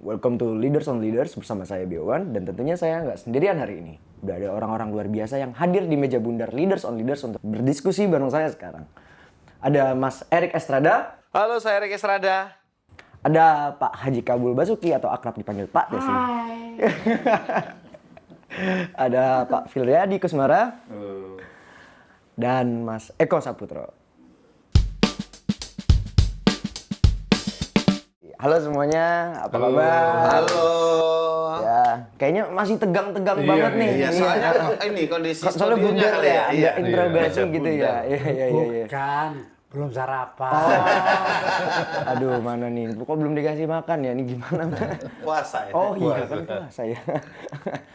welcome to Leaders on Leaders bersama saya Biowan dan tentunya saya nggak sendirian hari ini. Udah ada orang-orang luar biasa yang hadir di meja bundar Leaders on Leaders untuk berdiskusi bareng saya sekarang. Ada Mas Erik Estrada. Halo, saya Erik Estrada. Ada Pak Haji Kabul Basuki atau akrab dipanggil Pak di sini. Ada Pak Filyadi Kusmara. Dan Mas Eko Saputro. Halo semuanya, apa kabar? Halo. Ya, kayaknya masih tegang-tegang banget nih. Iya, soalnya ini kondisi Soalnya studionya bundar kali ya, ada interogasi Iya, gitu ya. Iya. Bukan, belum sarapan. Aduh, mana nih? Kok belum dikasih makan ya? Ini gimana? Puasa ya. Oh iya, kan puasa ya.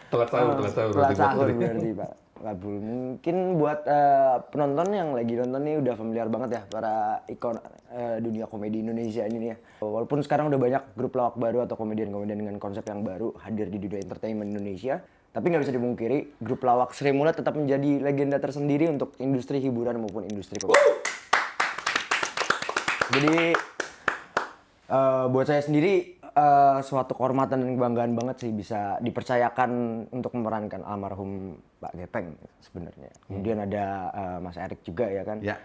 Telat sahur. Telat sahur berarti Pak Kabul. Mungkin buat penonton yang lagi nonton nih udah familiar banget ya para ikon dunia komedi Indonesia ini nih ya. Walaupun sekarang udah banyak grup lawak baru atau komedian-komedian dengan konsep yang baru hadir di dunia entertainment Indonesia, tapi nggak bisa dipungkiri grup lawak Sri Mulat tetap menjadi legenda tersendiri untuk industri hiburan maupun industri komedi. Jadi buat saya sendiri suatu kehormatan dan kebanggaan banget sih bisa dipercayakan untuk memerankan almarhum Pak Gepeng sebenarnya. Kemudian ada Mas Erik juga ya kan, Ya.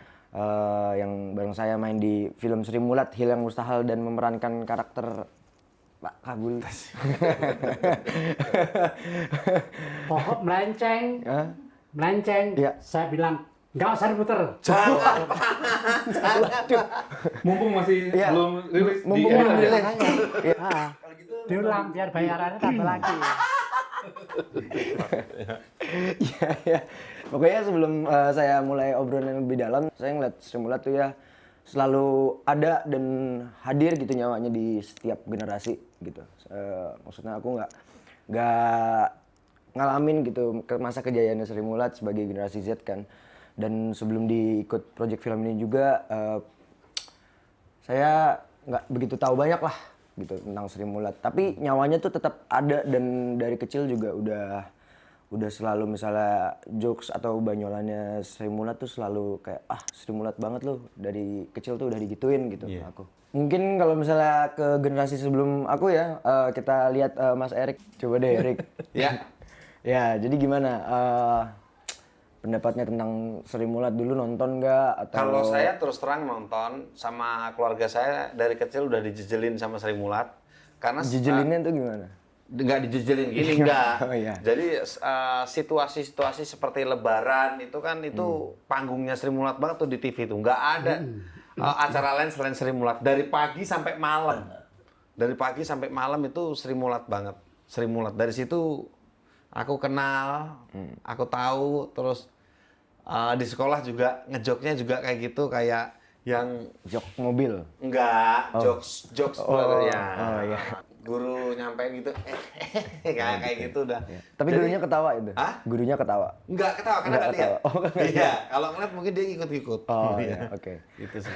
yang bareng saya main di film Sri Mulat Hilang Mustahil dan memerankan karakter Pak Kabul. Pokok melenceng, Iya. saya bilang nggak usah diputer. Jangan. Mumpung masih Iya. belum rilis di Mumpung belum rilis. Iya. Diulang biar bayarannya tambah lagi. Iya. Pokoknya sebelum saya mulai obrolan yang lebih dalam, saya ngeliat Sri Mulat tuh ya selalu ada dan hadir gitu nyawanya di setiap generasi gitu. Maksudnya aku nggak ngalamin gitu ke masa kejayaannya Sri Mulat sebagai generasi Z kan. Dan sebelum diikut project film ini juga saya nggak begitu tahu banyak lah gitu tentang Sri Mulat. Tapi nyawanya tuh tetap ada dan dari kecil juga udah selalu misalnya jokes atau banyolannya Sri Mulat tuh selalu kayak Sri Mulat banget loh, dari kecil tuh udah digituin gitu aku. Mungkin kalau misalnya ke generasi sebelum aku ya kita lihat Mas Erik. Coba deh Erik. Ya. Ya, jadi gimana pendapatnya tentang Sri Mulat dulu, nonton nggak atau? Kalau saya terus terang nonton sama keluarga saya dari kecil udah dijejelin sama Sri Mulat. Karena Jejelinnya tuh gimana? nggak dijejelin gini enggak. Oh, iya. Jadi situasi-situasi seperti Lebaran itu kan itu panggungnya Sri Mulat banget tuh di TV tuh. Nggak ada acara lain selain Sri Mulat. Dari pagi sampai malam. Dari pagi sampai malam itu Sri Mulat banget. Sri Mulat. Dari situ aku kenal, aku tahu, terus di sekolah juga ngejoknya juga kayak gitu, kayak yang Jok mobil. enggak, jokes ya. Oh iya. Guru nyampe gitu, kayak gitu udah. Tapi Jadi- gurunya ketawa itu? Hah? Gurunya ketawa? Enggak ketawa karena Enggak nggak lihat. ketawa. Oh, nggak Iya, kalau ngeliat mungkin dia ikut-ikut. Oh iya, oke. Gitu sih.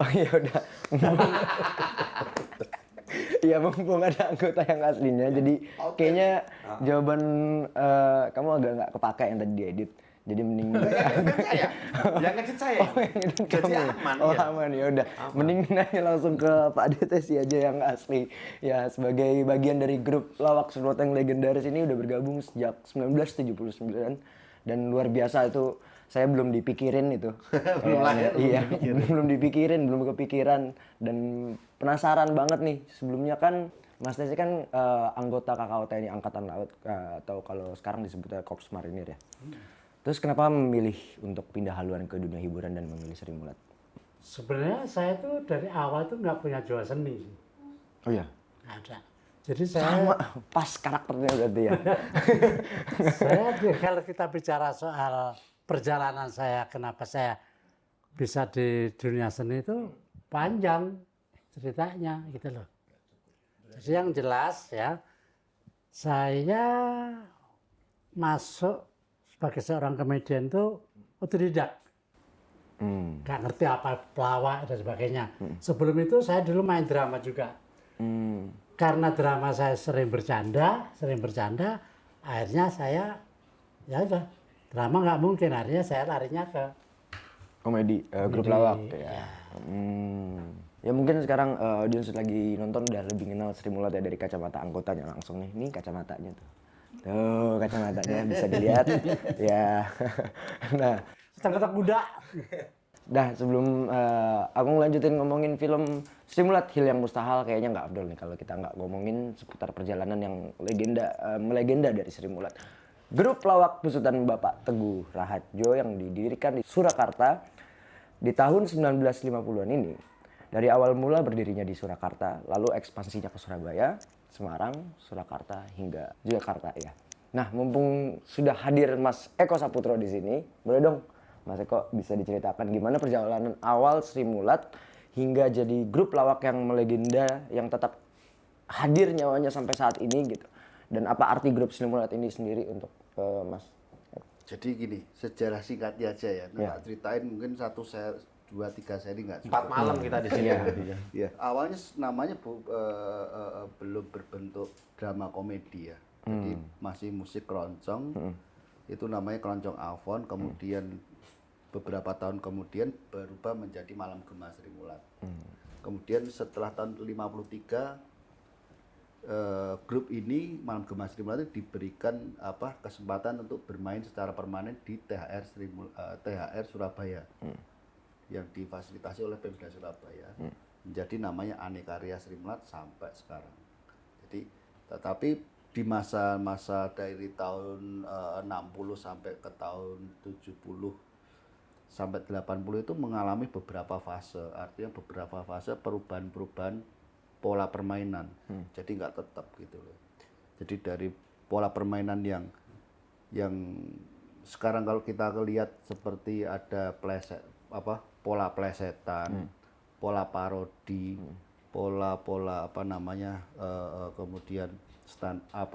Oh iya udah. Iya mumpung ada anggota yang aslinya, jadi kayaknya jawaban kamu agak nggak kepake yang tadi diedit. Jadi mending Saya, yang ngedit saya. Oh, yang edit Jadi kamu ya? aman, Oh iya. aman ya udah. Mending nanya langsung ke Pak Detesi aja yang asli. Ya sebagai bagian dari grup lawak Sri Mulat yang legendaris ini udah bergabung sejak 1979 dan luar biasa itu. Saya belum dipikirin itu. Belum lahir, belum Iya, dipikirin. belum dipikirin, belum kepikiran dan penasaran banget nih. Sebelumnya kan Mas Desi kan anggota KKO TNI Angkatan Laut atau kalau sekarang disebutnya Korps Marinir ya. Terus kenapa memilih untuk pindah haluan ke dunia hiburan dan memilih Sri Mulat? Sebenarnya saya tuh dari awal tuh nggak punya jiwa seni. Oh iya. Nggak ada. Jadi saya, Sama pas karakternya berarti ya. kalau kita bicara soal perjalanan saya, kenapa saya bisa di dunia seni itu panjang ceritanya gitu loh. Jadi yang jelas ya, saya masuk sebagai seorang komedian itu otodidak. Nggak ngerti apa pelawak dan sebagainya. Sebelum itu saya dulu main drama juga. Karena drama saya sering bercanda, akhirnya saya ya udah drama nggak mungkin, akhirnya saya larinya ke Komedi, grup komedi, lawak ya. ya. Ya mungkin sekarang audiens lagi nonton udah lebih kenal Sri Mulat ya dari kacamata anggotanya langsung nih. Ini kacamatanya tuh. Tuh kacamatanya bisa dilihat. Ya. Nah, Tetap muda. dah sebelum aku ngelanjutin ngomongin film Sri Mulat Hil yang Mustahil, kayaknya nggak abdol nih kalau kita nggak ngomongin seputar perjalanan yang melegenda dari Sri Mulat. Grup lawak besutan Bapak Teguh Rahadjo yang didirikan di Surakarta di tahun 1950-an ini. Dari awal mula berdirinya di Surakarta, lalu ekspansinya ke Surabaya, Semarang, Surakarta hingga Jakarta ya. Nah, mumpung sudah hadir Mas Eko Saputro di sini, boleh dong Mas Eko bisa diceritakan gimana perjalanan awal Sri Mulat hingga jadi grup lawak yang melegenda yang tetap hadir nyawanya sampai saat ini gitu. Dan apa arti grup Sri Mulat ini sendiri untuk Mas? Jadi gini, sejarah singkatnya aja ya. Nah, ceritain mungkin 2-3 seri nggak 4 malam kita di sini. Ya, awalnya namanya belum berbentuk drama komedi ya. Jadi masih musik keroncong. Itu namanya Keroncong Avon. Kemudian beberapa tahun kemudian berubah menjadi Malam Gema Sri Mulat. Kemudian setelah tahun 53 grup ini Malam Gema Sri Mulat diberikan kesempatan untuk bermain secara permanen di THR Surabaya. Yang difasilitasi oleh Pemda Surabaya, menjadi namanya Anekarya Sri Mulat sampai sekarang. Jadi, tetapi di masa-masa dari tahun 60 sampai ke tahun 70 sampai 80 itu mengalami beberapa fase, artinya beberapa fase perubahan-perubahan pola permainan. Jadi nggak tetap gitu loh. Jadi dari pola permainan yang sekarang kalau kita lihat seperti ada pola plesetan, pola parodi, pola kemudian stand up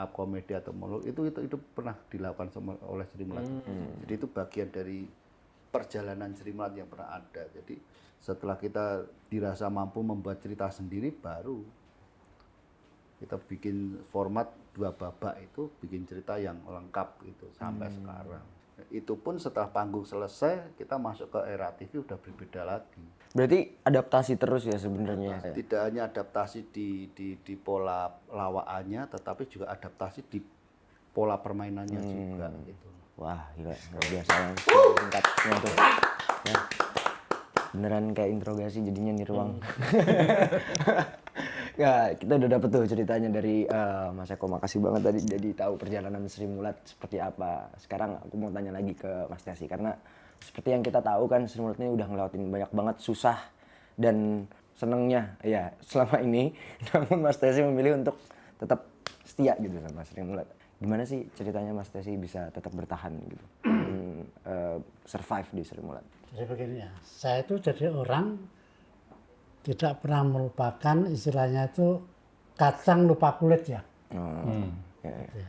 komedi atau monolog itu pernah dilakukan oleh Sri Mulat. Jadi itu bagian dari perjalanan Sri Mulat yang pernah ada. Jadi setelah kita dirasa mampu membuat cerita sendiri, baru kita bikin format 2 babak itu, bikin cerita yang lengkap gitu sampai sekarang. Itu pun setelah panggung selesai kita masuk ke era TV udah berbeda lagi. Berarti adaptasi terus ya sebenarnya. Tidak hanya adaptasi di pola lawakannya, tetapi juga adaptasi di pola permainannya juga gitu. Wah, gila, luar biasa yang singkatnya tuh. Ya. Beneran kayak interogasi jadinya nih ruang. Ya, kita udah dapet tuh ceritanya dari Mas Eko. Makasih banget tadi jadi tahu perjalanan Sri Mulat seperti apa. Sekarang aku mau tanya lagi ke Mas Tesi, karena seperti yang kita tahu kan Sri Mulat ini udah ngelewatin banyak banget susah dan senengnya ya selama ini. Namun Mas Tesi memilih untuk tetap setia gitu sama Sri Mulat. Gimana sih ceritanya Mas Tesi bisa tetap bertahan gitu, survive di Sri Mulat? Jadi begini ya, saya itu jadi orang tidak pernah melupakan, istilahnya itu kacang lupa kulit ya. Ya.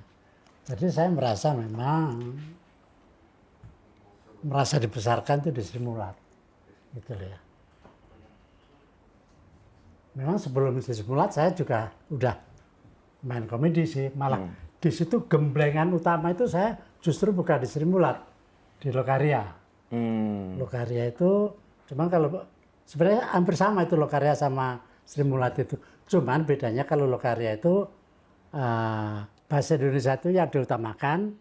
Jadi saya merasa memang dibesarkan itu di Sri Mulat, gitu loh ya. Memang sebelum di Sri Mulat saya juga udah main komedi sih, malah di situ gemblengan utama itu saya justru bukan di Sri Mulat, di Lokaria. Lokaria itu, cuman kalau sebenarnya hampir sama itu Lokaria sama Sri Mulat itu. Cuman bedanya kalau Lokaria itu bahasa Indonesia itu yang diutamakan,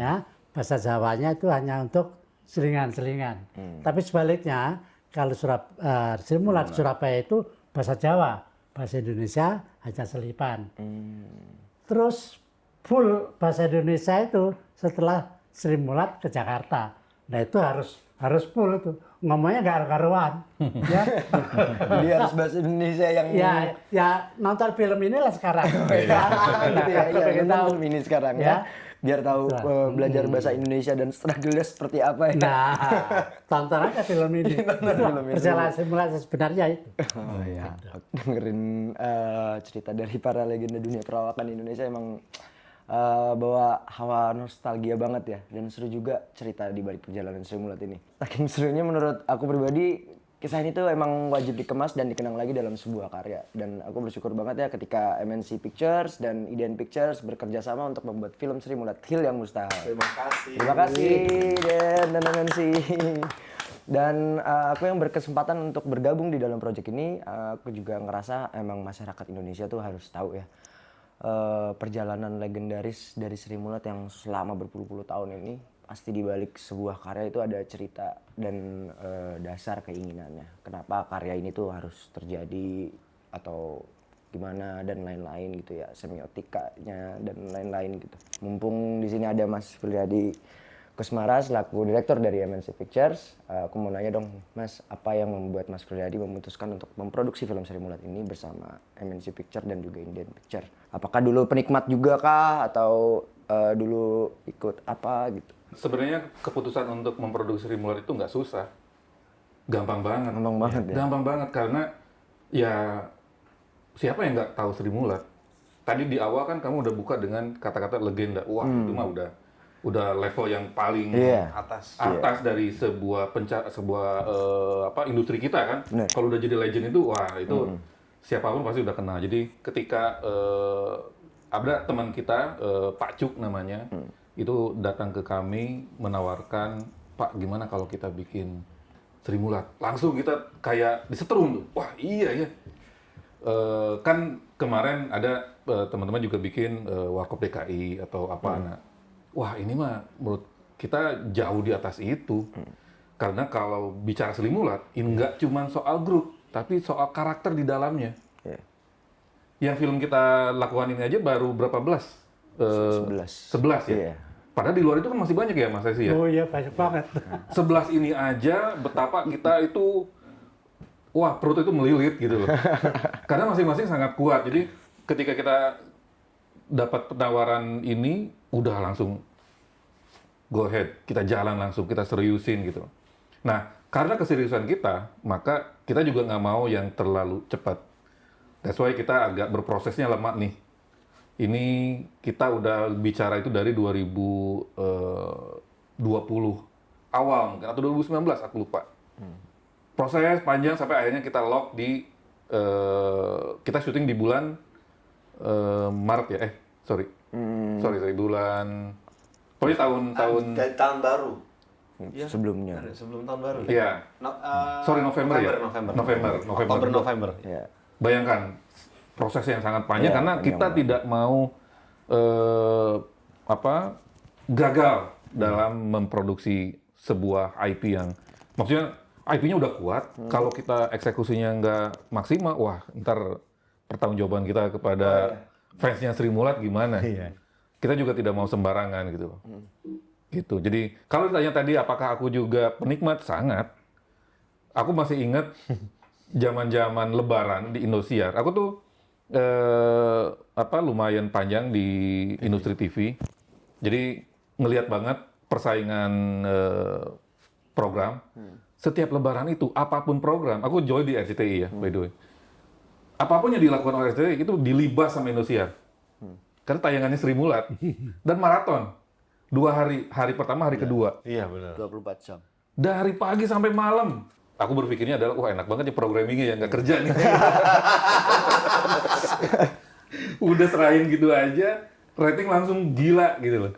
ya bahasa Jawanya itu hanya untuk selingan-selingan. Tapi sebaliknya kalau Sri Mulat Surabaya itu bahasa Jawa, bahasa Indonesia hanya selipan. Terus full bahasa Indonesia itu setelah Sri Mulat ke Jakarta. Nah itu harus full itu. Ngomongnya nggak karuan. Ya. Jadi harus bahasa Indonesia yang ya nonton film inilah sekarang. gitu ya, Pengen nonton tahu. film ini sekarang ya. Biar tahu belajar bahasa Indonesia dan struggle-nya seperti apa ya. Nah, tonton aja film ini. Itulah film ini. perjalanan Sri Mulat sebenarnya itu. Oh iya, dengerin cerita dari para legenda dunia perawakan Indonesia emang bawa hawa nostalgia banget ya, dan seru juga cerita di balik perjalanan Sri Mulat ini. Saking serunya menurut aku pribadi, kisah ini tuh emang wajib dikemas dan dikenang lagi dalam sebuah karya. Dan aku bersyukur banget ya ketika MNC Pictures dan IDN Pictures bekerja sama untuk membuat film Sri Mulat Hil yang Mustahil. Terima kasih. Terima kasih Den dan MNC. Dan aku yang berkesempatan untuk bergabung di dalam proyek ini, aku juga ngerasa emang masyarakat Indonesia tuh harus tahu ya perjalanan legendaris dari Sri Mulat yang selama berpuluh-puluh tahun ini. Pasti di balik sebuah karya itu ada cerita dan dasar keinginannya. Kenapa karya ini tuh harus terjadi atau gimana dan lain-lain gitu ya, semiotikanya dan lain-lain gitu. Mumpung di sini ada Mas Frilyadi Kusmara selaku direktur dari MNC Pictures, aku mau nanya dong Mas, apa yang membuat Mas Frilyadi memutuskan untuk memproduksi film Sri Mulat ini bersama MNC Pictures dan juga Indian Picture? Apakah dulu penikmat juga kah atau dulu ikut apa gitu? Sebenarnya keputusan untuk memproduksi Sri Mulat itu nggak susah. Gampang banget. Gampang banget ya? Gampang banget karena ya siapa yang nggak tahu Sri Mulat? Tadi di awal kan kamu udah buka dengan kata-kata legenda. Wah, itu mah udah level yang paling atas dari sebuah industri kita kan. Kalau udah jadi legend itu, wah itu siapapun pasti udah kenal. Jadi ketika ada teman kita, Pak Cuk namanya, itu datang ke kami menawarkan, Pak gimana kalau kita bikin Sri Mulat? Langsung kita kayak disetrum tuh. Wah iya ya. Kan kemarin ada teman-teman juga bikin Warkop DKI atau apa. Nah, wah ini mah menurut kita jauh di atas itu. Karena kalau bicara Sri Mulat, ini nggak cuma soal grup, tapi soal karakter di dalamnya. Yang film kita lakukan ini aja baru berapa belas? 11 ya? Iya. Padahal di luar itu kan masih banyak ya Mas Esi ya? Oh iya, banyak banget. 11 ini aja betapa kita itu, wah perut itu melilit gitu loh. Karena masing-masing sangat kuat. Jadi ketika kita dapat penawaran ini, udah langsung go ahead, kita jalan langsung, kita seriusin gitu. Nah, karena keseriusan kita, maka kita juga nggak mau yang terlalu cepat. That's why kita agak berprosesnya lama nih. Ini kita udah bicara itu dari 2020 awal mungkin, atau 2019 aku lupa. Proses panjang sampai akhirnya kita lock di, kita syuting di bulan Maret ya, sorry, bulan, pokoknya tahun Dari tahun baru. Sebelumnya. Sebelum tahun baru. Iya. Sorry, November ya? November. Ya. Bayangkan proses yang sangat panjang Iya, karena panjang kita banget. tidak mau gagal dalam memproduksi sebuah IP yang maksudnya IP-nya udah kuat. Kalau kita eksekusinya nggak maksimal, wah ntar pertanggungjawaban kita kepada fansnya Sri Mulat gimana? Kita juga tidak mau sembarangan gitu loh. Gitu. Jadi kalau ditanya tadi apakah aku juga penikmat, sangat. Aku masih ingat zaman-zaman Lebaran di Indosiar. Aku tuh lumayan panjang di industri TV. Jadi ngelihat banget persaingan program. Setiap Lebaran itu apapun program, aku join di RCTI ya, by the way. Apapun yang dilakukan oleh RCTI itu dilibas sama Indosiar. Karena tayangannya Sri Mulat dan maraton. 2 hari, hari pertama, hari kedua. Iya benar. 24 jam. Dari pagi sampai malam. Aku berpikirnya adalah, wah enak banget ya programmingnya ya, nggak kerja nih. Udah serahin gitu aja, rating langsung gila gitu loh.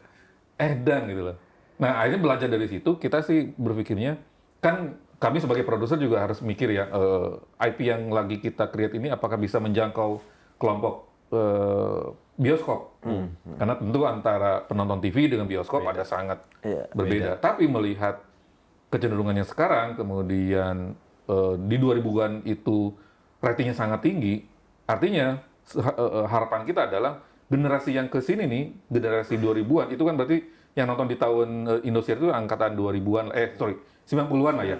Edan gitu loh. Nah akhirnya belajar dari situ, kita sih berpikirnya, kan kami sebagai produser juga harus mikir ya, IP yang lagi kita create ini apakah bisa menjangkau kelompok bioskop. Karena tentu antara penonton TV dengan bioskop ada sangat berbeda. Tapi melihat kecenderungannya sekarang, kemudian di 2000-an itu ratingnya sangat tinggi, artinya harapan kita adalah generasi yang kesini nih, generasi 2000-an, itu kan berarti yang nonton di tahun Indosiar itu angkatan 2000-an, 90-an lah ya,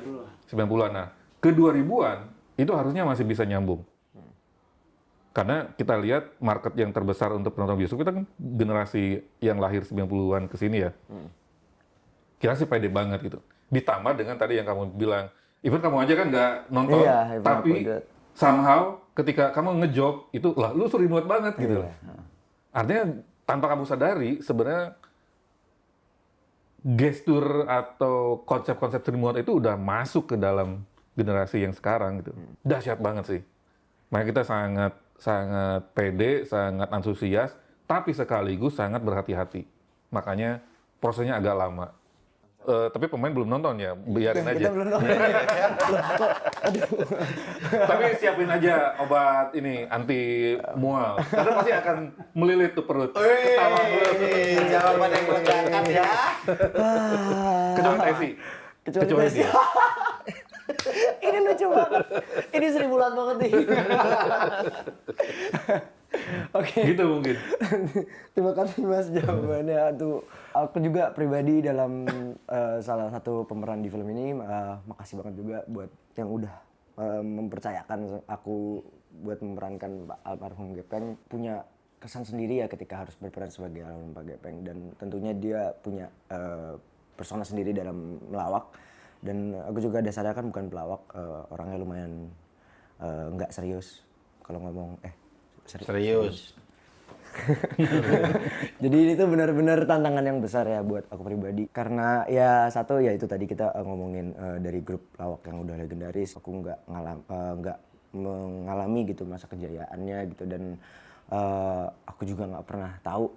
90-an. Nah, ke 2000-an itu harusnya masih bisa nyambung. Karena kita lihat market yang terbesar untuk penonton bioskop kita kan generasi yang lahir 90-an ke sini ya. Kita sih pede banget gitu. Ditambah dengan tadi yang kamu bilang, even kamu aja kan nggak nonton, Iya, even tapi aku juga. somehow ketika kamu ngejob itu lah lu Sri Mulat banget gitu. Iya. Artinya tanpa kamu sadari sebenarnya gestur atau konsep-konsep Sri Mulat itu udah masuk ke dalam generasi yang sekarang gitu. Dahsyat banget sih. Makanya kita sangat pede, sangat antusias, tapi sekaligus sangat berhati-hati. Makanya prosesnya agak lama. Tapi pemain belum nonton ya, biarin aja. Kita belum nonton. Tapi siapin aja obat ini anti mual. Karena pasti akan melilit tuh perut. Ketawa perut. Jawaban yang melegakan ya. Kecuali Tevi. Kecuali dia. Ini lucu banget. Ini seribulan banget nih. Oke. Gitu mungkin. Terima kasih Mas jawabannya. Tuh, aku juga pribadi dalam salah satu pemeran di film ini, makasih banget juga buat yang udah mempercayakan aku buat memerankan Pak almarhum Gepeng. Punya kesan sendiri ya ketika harus berperan sebagai almarhum Pak Gepeng, dan tentunya dia punya persona sendiri dalam melawak. Dan aku juga dasarnya kan bukan pelawak, orangnya lumayan nggak serius kalau ngomong Serius. Jadi itu benar-benar tantangan yang besar ya buat aku pribadi. Karena ya satu ya itu tadi kita ngomongin dari grup lawak yang udah legendaris, aku nggak mengalami gitu masa kejayaannya gitu, dan aku juga nggak pernah tahu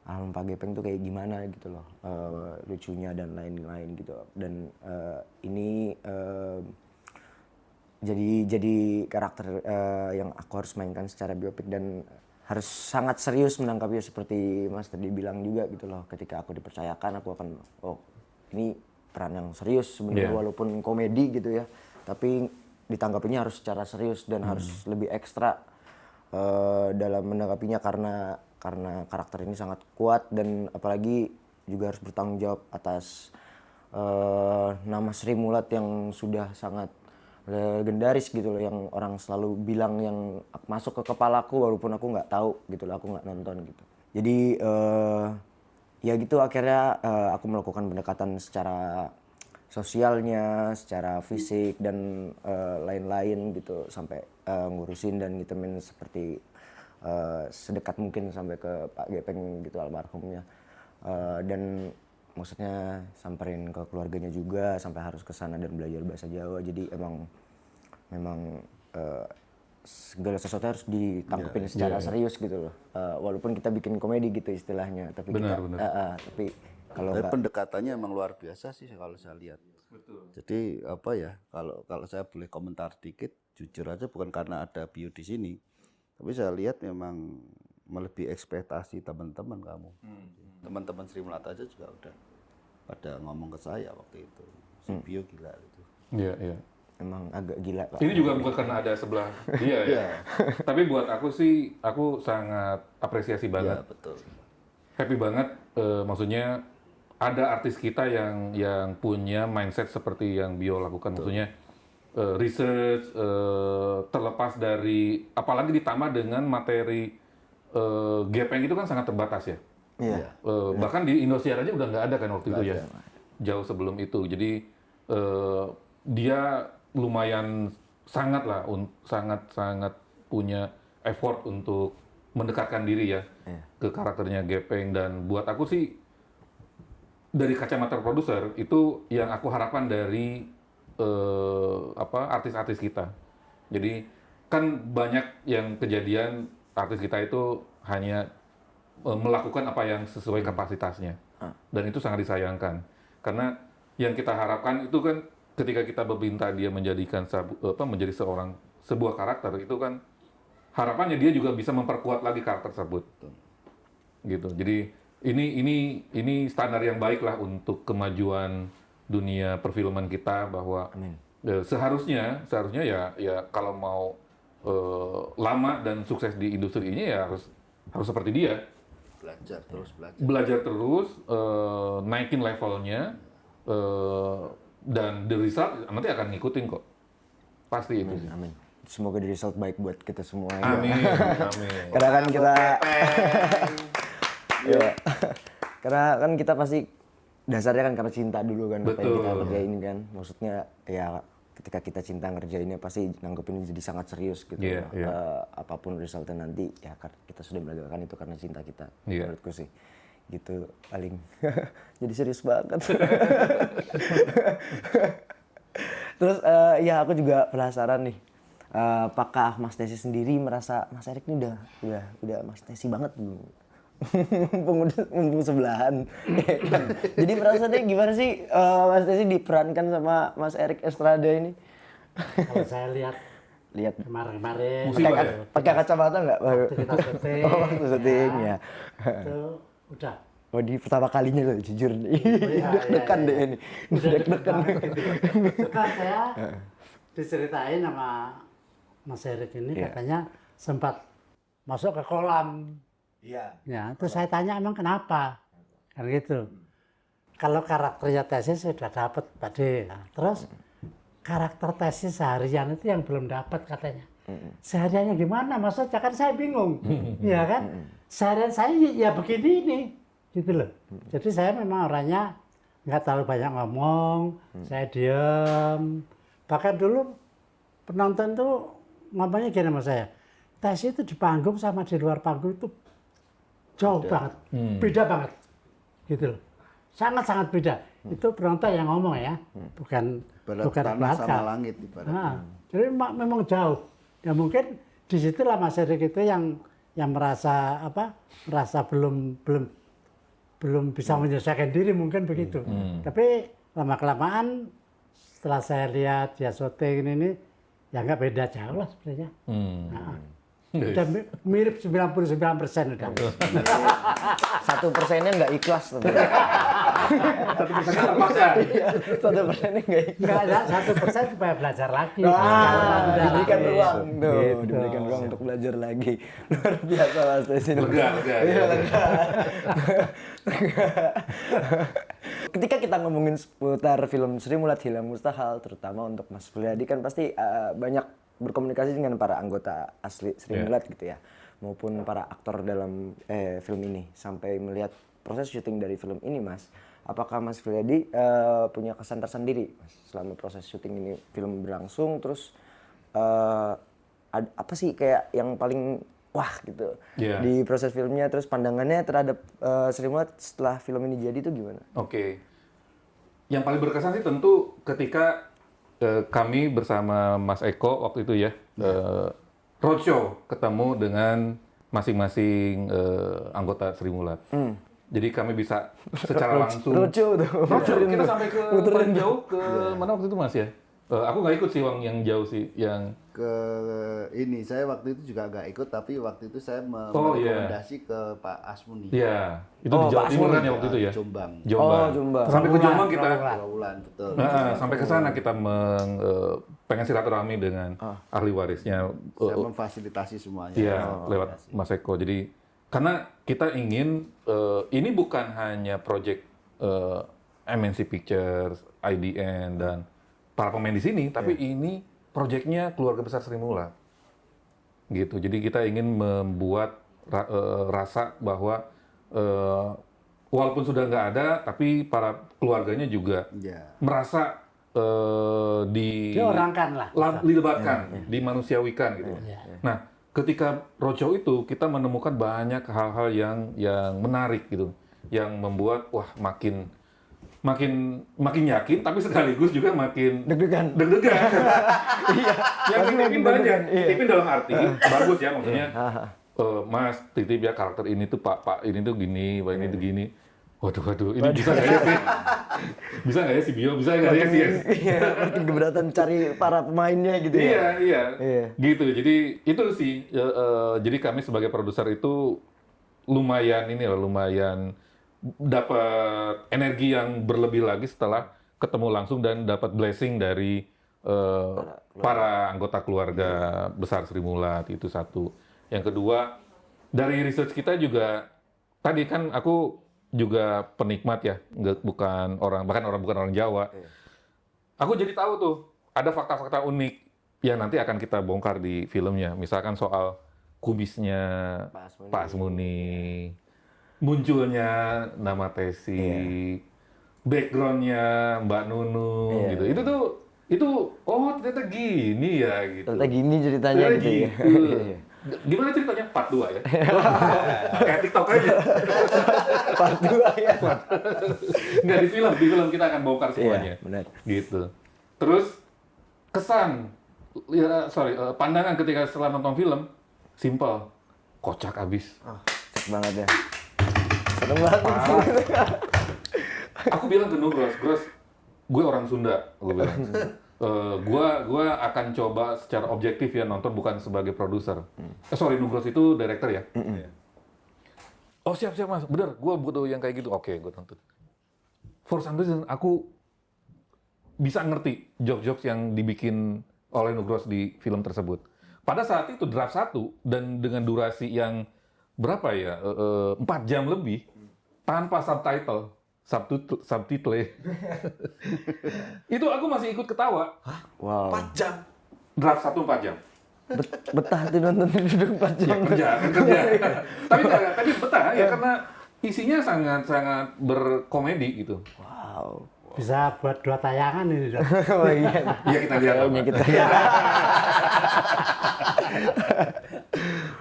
almarhum Pak Gepeng tuh kayak gimana gitu loh, lucunya dan lain-lain gitu. Dan ini jadi karakter yang aku harus mainkan secara biopik dan harus sangat serius menangkapnya seperti Mas tadi bilang juga gitu loh. Ketika aku dipercayakan, aku akan ini peran yang serius sebenarnya, walaupun komedi gitu ya, tapi ditanggapinya harus secara serius dan harus lebih ekstra dalam menanggapinya karena karakter ini sangat kuat, dan apalagi juga harus bertanggung jawab atas nama Sri Mulat yang sudah sangat legendaris gitu loh, yang orang selalu bilang, yang masuk ke kepalaku walaupun aku nggak tahu gitu loh, aku nggak nonton gitu. Jadi ya gitu, akhirnya aku melakukan pendekatan secara sosialnya, secara fisik dan lain-lain gitu, sampai ngurusin dan ngitemin seperti sedekat mungkin sampai ke Pak Gepeng gitu almarhumnya, dan maksudnya samperin ke keluarganya juga sampai harus ke sana dan belajar bahasa Jawa. Jadi memang segala sesuatu harus ditangkepin secara serius gitu loh, walaupun kita bikin komedi gitu istilahnya, tapi Benar. tapi kalau Tapi nggak, pendekatannya emang luar biasa sih kalau saya lihat. Betul. Jadi apa ya, kalau saya boleh komentar dikit, jujur aja bukan karena ada Bio di sini, tapi saya lihat memang melebihi ekspektasi teman-teman kamu. Teman-teman Sri Mulat aja juga udah pada ngomong ke saya waktu itu, si Bio gila gitu. Iya. emang agak gila Pak. Ini juga bukan karena ada sebelah dia ya. Tapi buat aku sih, aku sangat apresiasi banget. Ya betul. Happy banget, maksudnya ada artis kita yang punya mindset seperti yang Bio lakukan. Maksudnya research, terlepas dari, apalagi ditambah dengan materi Gepeng itu kan sangat terbatas ya. Iya. Bahkan di Indosiar aja udah nggak ada kan waktu itu ya. Jauh sebelum itu. Jadi dia lumayan sangat punya effort untuk mendekatkan diri ya ke karakternya Gepeng. Dan buat aku sih, dari kacamata produser itu yang aku harapkan dari artis-artis kita. Jadi kan banyak yang kejadian artis kita itu hanya melakukan apa yang sesuai kapasitasnya, dan itu sangat disayangkan. Karena yang kita harapkan itu kan ketika kita meminta dia menjadikan menjadi sebuah karakter, itu kan harapannya dia juga bisa memperkuat lagi karakter tersebut. Gitu. Jadi ini standar yang baik lah untuk kemajuan dunia perfilman kita, bahwa seharusnya ya kalau mau lama dan sukses di industri ini ya harus seperti dia. Belajar terus, naikin levelnya, dan the result nanti akan ngikutin kok. Pasti itu sih. Amin. Semoga the result baik buat kita semua. Amin. Karena kan kita ya. Karena kan kita pasti dasarnya kan karena cinta dulu kan, apa yang kita kerjain kan. Maksudnya ya ketika kita cinta ngerjainnya pasti nanggepin jadi sangat serius gitu. Apapun resultnya nanti ya kita sudah melakukan itu karena cinta kita. Menurutku sih gitu paling. Jadi serius banget. Terus ya aku juga penasaran nih, apakah Mas Desi sendiri merasa Mas Erik ini udah Mas Desi banget belum? mumpung sebelahan. Jadi perasaannya gimana sih Mas Tesi diperankan sama Mas Erik Estrada ini? Kalau saya lihat kemarin-kemarin Musibah ya? Pakai kacamata nggak? waktu kita syuting, Oh, waktu syuting ya. itu udah Oh, di pertama kalinya loh, jujur nih. iya, Deg-degan iya, deh iya. ini. Udah Deg-degan. banget gitu. Itu kan saya diceritain sama Mas Erik ini Iya. katanya sempat masuk ke kolam. Iya. Ya, terus saya tanya emang kenapa? Kan gitu. Kalau karakternya tesis sudah dapat Pak D. Nah, terus karakter tesis seharian itu yang belum dapat katanya. Sehariannya gimana? Maksudnya kan saya bingung. Iya kan? Seharian saya ya begini ini. Gitu loh. Jadi saya memang orangnya nggak terlalu banyak ngomong. Saya diam. Bahkan dulu penonton tuh ngomongnya gini sama saya. Tesis itu di panggung sama di luar panggung itu jauh banget, beda banget, gitu loh. Sangat-sangat beda. Itu penonton yang ngomong ya, bukan Ibarat tanah belakang. sama langit ibaratnya. Nah, jadi memang jauh. Ya mungkin disitulah Mas Erik itu yang merasa merasa belum bisa menyelesaikan diri mungkin begitu. Tapi lama kelamaan setelah saya lihat dia syuting ini ya nggak beda jauh lah sebenarnya. Nah, udah mirip 99% udah. 1%-nya nggak ikhlas tapi. 1% terpaksa. 1%-nya nggak ikhlas. Enggak ada 1% supaya belajar lagi. Diberikan ruang tuh, Gitu. diberikan ruang untuk belajar lagi. Luar biasa Mas Tesi. Lega. Iya, lega. Ketika kita ngomongin seputar film Sri Mulat Hilang Mustahil, terutama untuk Mas Friadi kan pasti banyak berkomunikasi dengan para anggota asli Sri Mulat gitu ya, maupun para aktor dalam film ini sampai melihat proses syuting dari film ini, Mas. Apakah Mas Friadi punya kesan tersendiri, Mas, selama proses syuting ini film berlangsung, terus apa sih kayak yang paling wah gitu di proses filmnya, terus pandangannya terhadap Sri Mulat setelah film ini jadi itu gimana? Oke. Yang paling berkesan sih tentu ketika kami bersama Mas Eko waktu itu ya, roadshow ketemu dengan masing-masing anggota Sri Mulat. Jadi kami bisa secara langsung. Roadshow tuh. Roadshow, kita sampai ke paling jauh ke mana waktu itu Mas ya? Aku nggak ikut sih yang jauh sih, yang Ke ini saya waktu itu juga nggak ikut, tapi waktu itu saya Oh, iya. merekomendasi ke Pak Asmuni. iya, itu Oh, di Jawa Pak Timur kan Asmuni. ya waktu itu ya. Jombang. Oh, Jombang. Sampai ke Jombang kita Trawulan, betul. sampai ke sana kita pengen silaturahmi dengan ahli warisnya. Saya memfasilitasi semuanya. Iya, lewat Mas Eko. Jadi karena kita ingin ini bukan hanya project MNC Pictures, IDN dan para pemain di sini, tapi ini proyeknya keluarga besar Sri Mulat. Gitu. Jadi kita ingin membuat rasa bahwa walaupun sudah nggak ada, tapi para keluarganya juga Iya. merasa Diorangkan lah. dilibatkan, dimanusiawikan gitu. Nah, ketika roadshow itu kita menemukan banyak hal-hal yang menarik gitu, yang membuat wah makin yakin, tapi sekaligus juga makin Deg-degan. Iya, yang pasti tipin makin banyak. deg-degan, iya. Tipin dalam arti bagus ya maksudnya. Mas, titip ya karakter ini tuh Pak ini tuh gini, Pak ini tuh gini. Waduh, ini bisa nggak ya sih? Bisa nggak ya si Bio? Bisa nggak ya sih? Iya, makin keberatan cari para pemainnya gitu ya. Iya. Iya. Gitu. Jadi itu sih. Jadi kami sebagai produser itu lumayan dapat energi yang berlebih lagi setelah ketemu langsung dan dapat blessing dari para anggota keluarga besar Sri Mulat, itu satu. Yang kedua, dari research kita juga tadi kan aku juga penikmat ya, bukan orang Jawa. Aku jadi tahu tuh ada fakta-fakta unik yang nanti akan kita bongkar di filmnya. Misalkan soal kubisnya Pak Asmuni, munculnya nama Tesi, backgroundnya Mbak Nunung gitu. Itu ternyata gini ya gitu. Ternyata gini ceritanya gitu ya. Gimana ceritanya? Part 2 ya? Kayak TikTok aja. Part 2 ya. Nggak di film kita akan bongkar semuanya. Iya, benar. Gitu. Terus kesan, pandangan ketika setelah nonton film, simple, kocak abis. Cek banget ya. Seneng banget. Aku bilang ke Nugros, Gros, gue orang Sunda, gue bilang. Gue akan coba secara objektif ya nonton, bukan sebagai produser. Sorry, Nugros itu director ya? Iya. Oh siap mas, bener, gue butuh yang kayak gitu. Oke, gue nonton. For some reason, aku bisa ngerti jokes-jokes yang dibikin oleh Nugros di film tersebut. Pada saat itu draft 1 dan dengan durasi yang berapa ya, 4 jam lebih, tanpa subtitle. Itu aku masih ikut ketawa. Wow. 4 jam. Draft 1 4 jam. Betah tuh nonton duduk 4 jam. Kerja. tapi betah ya karena isinya sangat berkomedi gitu. Wow. Bisa buat 2 tayangan ini. Dok. Oh iya. Iya kita lihat. Kayaknya kita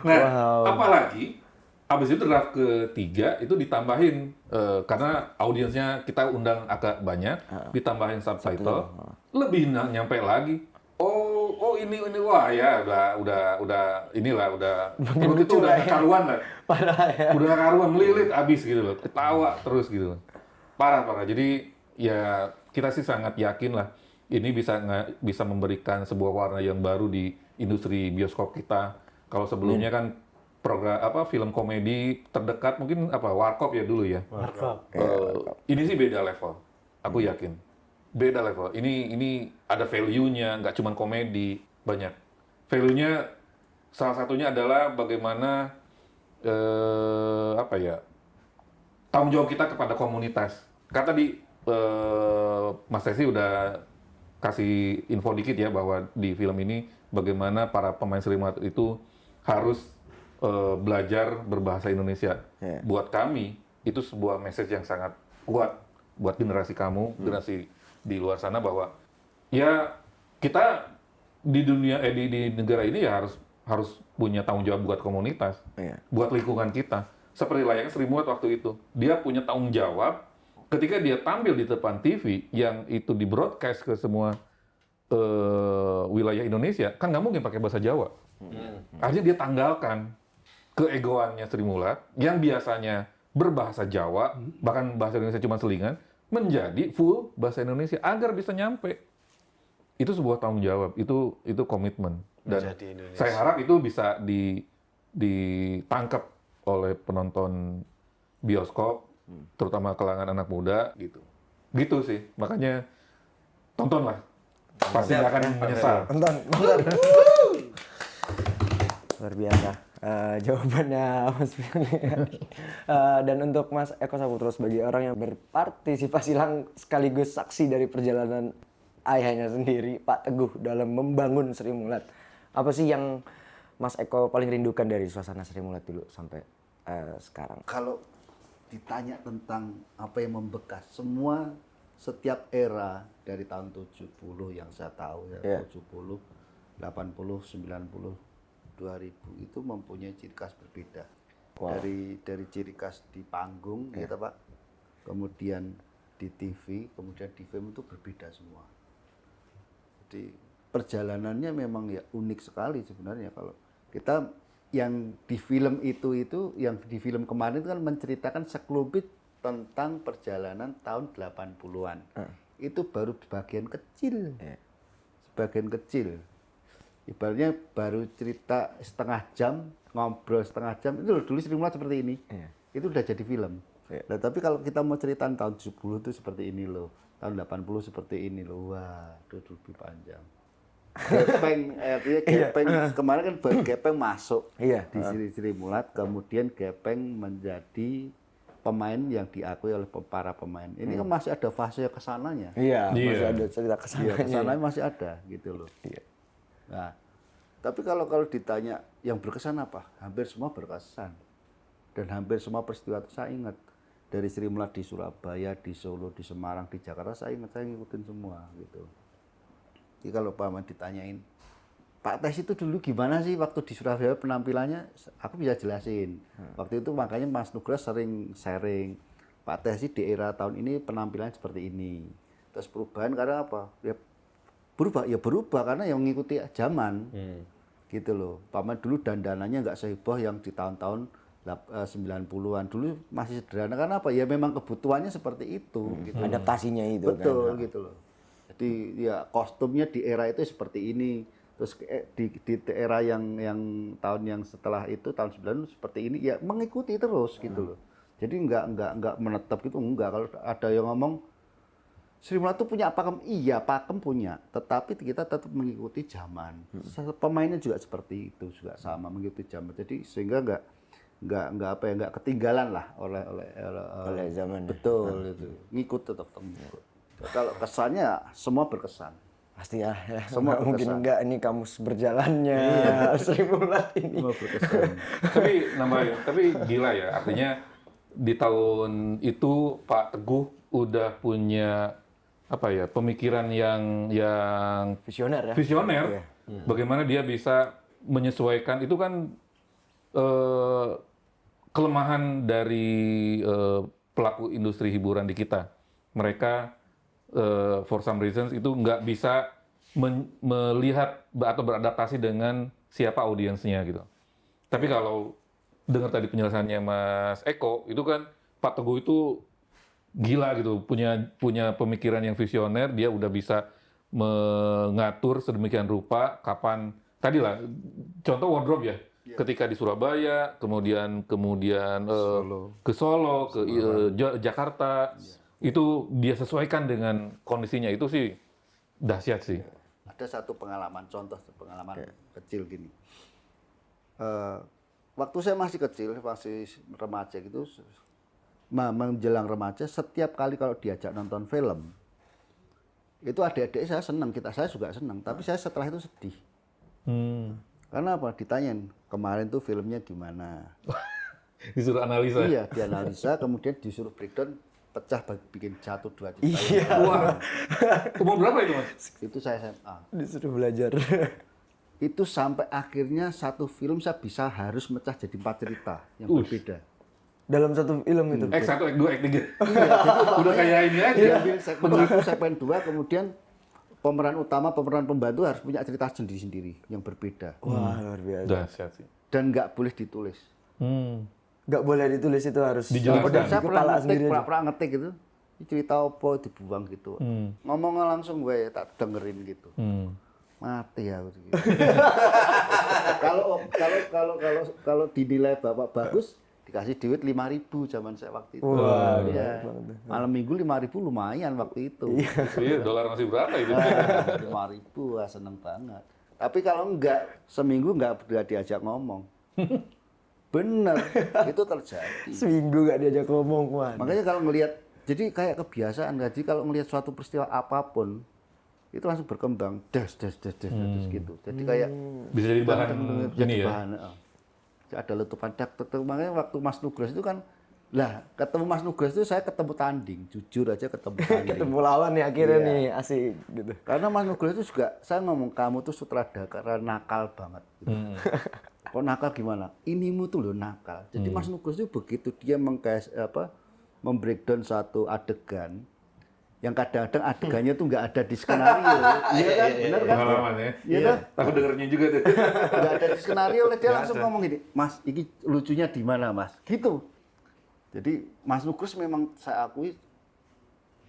Nah, Wow. apalagi abis itu draft ketiga itu ditambahin karena audiensnya kita undang agak banyak, ditambahin subtitle, lebih nyampe lagi. Oh ini wah ya udah inilah udah perut itu udah karuan lah. parah ya. Udah karuan melilit abis gitu loh, ketawa terus gitu loh. Parah. Jadi ya kita sih sangat yakin lah ini bisa memberikan sebuah warna yang baru di industri bioskop kita. Kalau sebelumnya kan program film komedi terdekat mungkin Warkop ya dulu ya. Warkop. Ini sih beda level. Aku yakin. Beda level. Ini ada value-nya, nggak cuma komedi, banyak. Value-nya salah satunya adalah bagaimana tanggung jawab kita kepada komunitas. Kan tadi Mas Tesi udah kasih info dikit ya bahwa di film ini bagaimana para pemain Sri Mulat itu harus belajar berbahasa Indonesia. Yeah. Buat kami itu sebuah message yang sangat kuat buat generasi kamu, generasi di luar sana bahwa ya kita di dunia di negara ini ya harus punya tanggung jawab buat komunitas, Iya. buat lingkungan kita. Seperti layaknya Sri Mulat waktu itu, dia punya tanggung jawab ketika dia tampil di depan TV yang itu di broadcast ke semua wilayah Indonesia, kan nggak mungkin pakai bahasa Jawa. Akhirnya dia tanggalkan keegoannya Sri Mulat yang biasanya berbahasa Jawa, bahkan bahasa Indonesia cuma selingan, menjadi full bahasa Indonesia agar bisa nyampe. Itu sebuah tanggung jawab, itu komitmen. Dan Menjadi Indonesia. saya harap itu bisa ditangkap oleh penonton bioskop, terutama kalangan anak muda gitu. Gitu sih, makanya tontonlah. Pasti nggak akan menyesal. Nonton. Luar biasa. Jawabannya Mas Firly. Dan untuk Mas Eko Saputro sebagai orang yang berpartisipasi sekaligus saksi dari perjalanan ayahnya sendiri, Pak Teguh, dalam membangun Sri Mulat. Apa sih yang Mas Eko paling rindukan dari suasana Sri Mulat dulu sampai sekarang? Kalau ditanya tentang apa yang membekas, setiap era dari tahun 70 yang saya tahu ya, Yeah. 70, 80, 90, 2000 itu mempunyai ciri khas berbeda. Wow. Dari ciri khas di panggung gitu Pak, kemudian di TV, kemudian di film itu berbeda semua. Jadi perjalanannya memang ya unik sekali sebenarnya. Kalau kita yang di film itu yang di film kemarin itu kan menceritakan sekelumit tentang perjalanan tahun 80-an. Itu baru sebagian kecil. Sebagian kecil. Ibaratnya baru cerita setengah jam, ngobrol setengah jam, itu dulu Sri Mulat seperti ini. Itu udah jadi film. Nah, tapi kalau kita mau cerita tahun 70 itu seperti ini loh. Tahun 80 seperti ini loh. Wah, itu lebih panjang. Gepeng, artinya Gepeng, kemarin kan Gepeng masuk Iya. di Sri Mulat, kemudian Gepeng menjadi pemain yang diakui oleh para pemain. Ini kan masih ada fase kesananya. Iya, Iya. masih ada cerita Iya, kesananya. kesananya masih ada gitu loh. Iya. Nah, tapi kalau ditanya yang berkesan apa? Hampir semua berkesan. Dan hampir semua peristiwa itu saya ingat. Dari Sri Mulat di Surabaya, di Solo, di Semarang, di Jakarta, saya ingat, saya ngikutin semua gitu. Jadi kalau Pak Ahmad ditanyain, Pak Tes itu dulu gimana sih waktu di Surabaya penampilannya, aku bisa jelasin. Waktu itu makanya Mas Nugros sering sharing, Pak Tes di era tahun ini penampilannya seperti ini. Terus perubahan karena apa? Ya berubah karena yang mengikuti zaman. Gitu loh. Pak Ahmad dulu dandanannya nggak seheboh yang di tahun-tahun 90-an dulu masih sederhana karena apa? Ya memang kebutuhannya seperti itu gitu. Adaptasinya itu Betul kan. gitu loh. Jadi ya kostumnya di era itu seperti ini. Terus di era yang tahun yang setelah itu tahun 90 seperti ini ya mengikuti terus gitu loh. Jadi enggak menetap gitu enggak. Kalau ada yang ngomong Sri Mulat itu punya pakem, iya pakem punya, tetapi kita tetap mengikuti zaman. Pemainnya juga seperti itu juga sama mengikuti zaman. Jadi sehingga enggak ketinggalan lah Oleh zaman. betul itu. Ngikut tetap ngikut. Kalau kesannya semua berkesan. Pasti ya. Semua Nggak mungkin berkesan. enggak ini kamus berjalannya Sri Mulat ini. Semua berkesan. tapi gila ya, artinya di tahun itu Pak Teguh udah punya apa ya, pemikiran yang Visioner ya. visioner. Iya. Bagaimana dia bisa menyesuaikan itu kan kelemahan dari pelaku industri hiburan di kita. Mereka for some reasons itu nggak bisa melihat atau beradaptasi dengan siapa audiensnya gitu. Tapi kalau dengar tadi penjelasannya Mas Eko, itu kan Pak Teguh itu gila gitu, punya pemikiran yang visioner, dia udah bisa mengatur sedemikian rupa kapan tadi lah contoh wardrobe ya. Ketika di Surabaya, kemudian ke Solo, ke Jakarta, itu dia sesuaikan dengan kondisinya, itu sih dahsyat sih. Ada satu pengalaman kecil gini. Waktu saya masih kecil, masih remaja gitu, menjelang remaja, setiap kali kalau diajak nonton film, itu adik-adik saya senang, saya juga senang, tapi saya setelah itu sedih. Karena apa? Ditanyain, kemarin tuh filmnya gimana? Disuruh analisa. Iya, dianalisa, kemudian disuruh breakdown, pecah bikin 1-2 cerita. Iya. Wah, umur berapa itu Mas? Itu saya SMA. Disuruh belajar. Itu sampai akhirnya satu film saya bisa harus mecah jadi 4 cerita yang berbeda. Dalam satu film itu. Act 1, Act 2, Act 3. Iya, jadi Udah kayak ini aja. diambil segmen 1, segmen 2, kemudian pemeran utama, pemeran pembantu harus punya cerita sendiri-sendiri yang berbeda. Wah, luar biasa. Dahsyat sih. Dan nggak boleh ditulis. Nggak boleh ditulis, itu harus Dijelaskan. Dan di saya kepala sendiri. pernah ngetik gitu. Ini cerita apa dibuang gitu. Ngomongnya langsung gue tak dengerin gitu. Mati ya gitu. Kalau dinilai Bapak bagus dikasih duit 5.000 zaman saya waktu itu. Wah, Iya. Malam minggu 5.000 lumayan waktu itu. Iya, dolar masih berapa itu? 5.000 wah seneng banget. Tapi kalau enggak seminggu enggak diajak ngomong. Bener, itu terjadi. Seminggu nggak diajak ngomong, wah. Makanya kalau ngelihat, jadi kayak kebiasaan, jadi kalau ngelihat suatu peristiwa apapun itu langsung berkembang, des gitu. Jadi kayak Bisa jadi bahan jadi ini ya. bahan, ada letupan makanya waktu Mas Nugros itu kan, lah ketemu Mas Nugros itu saya ketemu tanding, jujur aja ketemu tanding. Ketemu lawan nih akhirnya Iya. nih, asik gitu. Karena Mas Nugros itu juga, saya ngomong kamu tuh sutradara nakal banget. Gitu. Kok nakal gimana? Inimu tuh loh nakal. Jadi Mas Nugros itu begitu dia membreakdown satu adegan, yang kadang-kadang adegannya tuh nggak ada di skenario. Iya kan? Bener kan? Pengalaman ya. Iya kan? Aku dengernya juga tuh. Nggak ada di skenario, dia langsung ngomong gini, Mas, ini lucunya di mana Mas? Gitu. Jadi Mas Nugros memang saya akui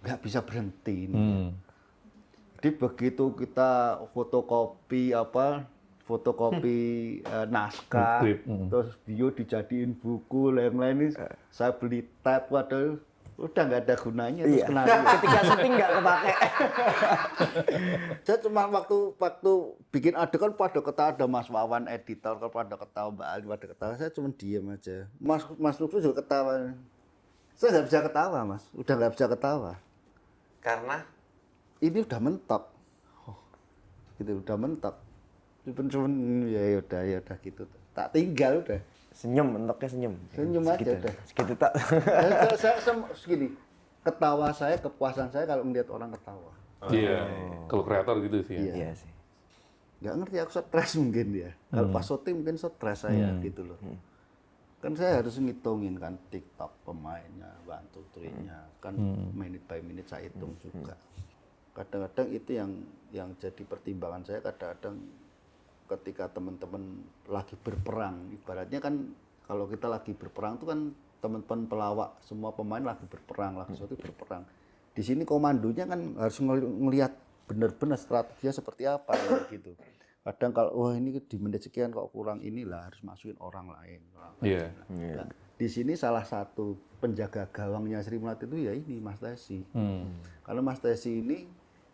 nggak bisa berhenti. Jadi begitu kita fotokopi naskah, Skrip, terus bio dijadiin buku, lain-lain ini saya beli tab, waduh, udah nggak ada gunanya terus Iya. skenario. Ketika syuting nggak kepake. Saya cuma waktu bikin adegan pada ketawa, ada Mas Wawan editor, kalau pada ketawa, Mbak Ali pada ketawa, saya cuma diem aja. Mas Nugros juga ketawa. Saya nggak bisa ketawa, Mas. Udah nggak bisa ketawa. Karena Ini udah mentok. Gitu, udah mentok. Cuman ya udah gitu. Tak tinggal udah. Senyum, mentoknya senyum. Senyum aja Segitu. udah. Segitu tak. saya segini, ketawa saya, kepuasan saya kalau melihat orang ketawa. Iya. Kalau kreator gitu sih. Ya. Iya sih. Nggak ngerti, aku stres mungkin ya. Kalau pas syuting mungkin stres saya gitu loh. Kan saya harus ngitungin kan TikTok pemainnya, bantu trinya, kan minute by minute saya hitung juga. Kadang-kadang itu yang jadi pertimbangan saya, kadang-kadang ketika teman-teman lagi berperang, ibaratnya kan kalau kita lagi berperang tuh kan teman-teman pelawak semua pemain lagi berperang, lagi sesuatu berperang. Di sini komandonya kan harus ngelihat benar-benar strateginya seperti apa kayak gitu. Kadang kalau wah ini di menit sekian kok kurang inilah harus masukin orang lain. Iya. Nah, di sini salah satu penjaga gawangnya Sri Mulat itu ya ini Mas Tesi. Kalau Mas Tesi ini